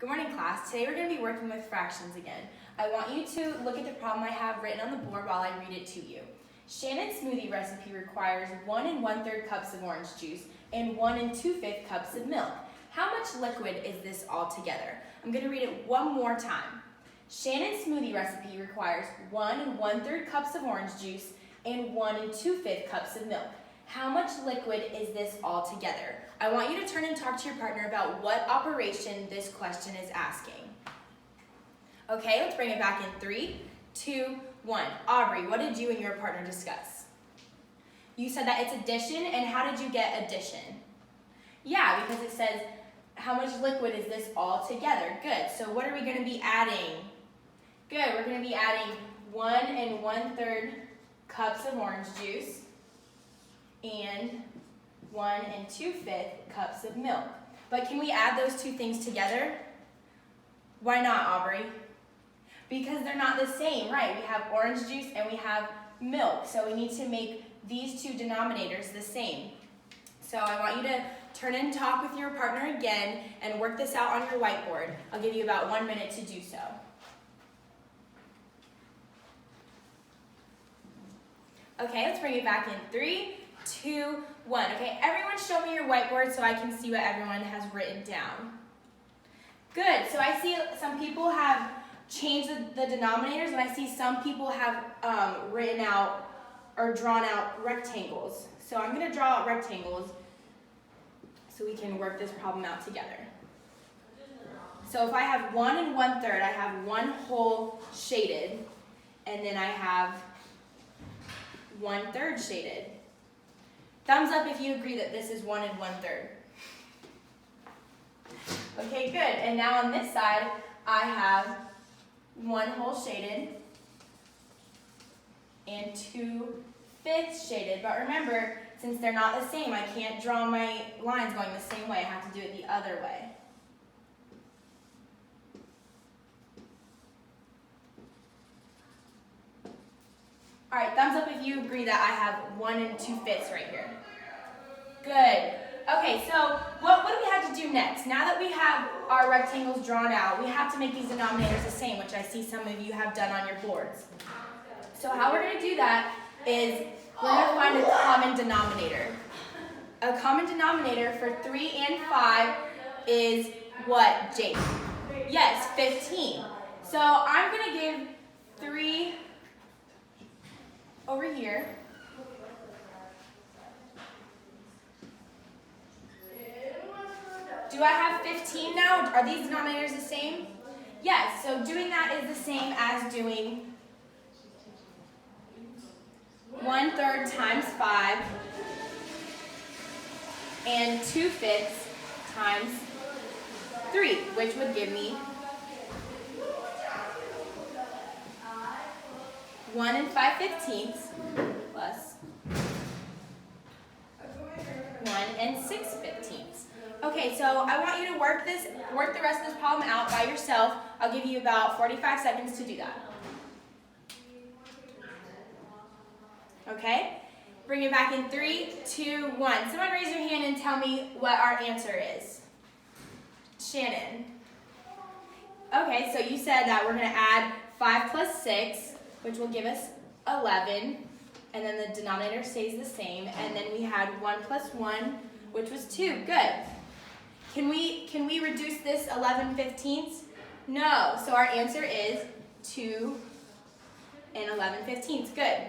Good morning, class. Today we're going to be working with fractions again. I want you to look at the problem I have written on the board while I read it to you. Shannon's smoothie recipe requires 1 1/3 cups of orange juice and 1 2/5 cups of milk. How much liquid is this all together? I'm going to read it one more time. Shannon's smoothie recipe requires 1 1/3 cups of orange juice and 1 2/5 cups of milk. How much liquid is this all together? I want you to turn and talk to your partner about what operation this question is asking. Okay, let's bring it back in 3, 2, 1. Aubrey, what did you and your partner discuss? You said that it's addition, and how did you get addition? Yeah, because it says, how much liquid is this all together? Good, so what are we going to be adding? Good, we're going to be adding 1 1/3 cups of orange juice and 1 2/5 cups of milk. But can we add those two things together? Why not, Aubrey? Because they're not the same, right? We have orange juice and we have milk, so we need to make these two denominators the same. So I want you to turn and talk with your partner again and work this out on your whiteboard. I'll give you about 1 minute to do so. Okay, let's bring it back in 3, 2, 1. Okay, everyone show me your whiteboard so I can see what everyone has written down. Good, so I see some people have changed the denominators, and I see some people have written out or drawn out rectangles. So I'm going to draw out rectangles so we can work this problem out together. So if I have 1 1/3, I have one whole shaded, and then I have 1/3 shaded. Thumbs up if you agree that this is 1 1/3. Okay, good. And now on this side, I have 1 whole shaded and 2/5 shaded. But remember, since they're not the same, I can't draw my lines going the same way. I have to do it the other way. All right, thumbs up if you agree that I have 1 2/5 right here. Good. Okay, so what do we have to do next? Now that we have our rectangles drawn out, we have to make these denominators the same, which I see some of you have done on your boards. So how we're going to do that is we're going to find a common denominator. A common denominator for 3 and 5 is what, Jake? Yes, 15. So I'm going to give 3 over here. Do I have 15 now? Are these denominators the same? Yes, so doing that is the same as doing 1/3 times 5 and 2/5 times 3, which would give me 1 5/15 plus 1 6/15. Okay, so I want you to work the rest of this problem out by yourself. I'll give you about 45 seconds to do that. Okay? Bring it back in 3, 2, 1. Someone raise your hand and tell me what our answer is. Shannon. Okay, so you said that we're going to add 5 plus 6, which will give us 11, and then the denominator stays the same, and then we had 1 plus 1, which was 2. Good. Can we reduce this 11/15? No, so our answer is 2 11/15. Good.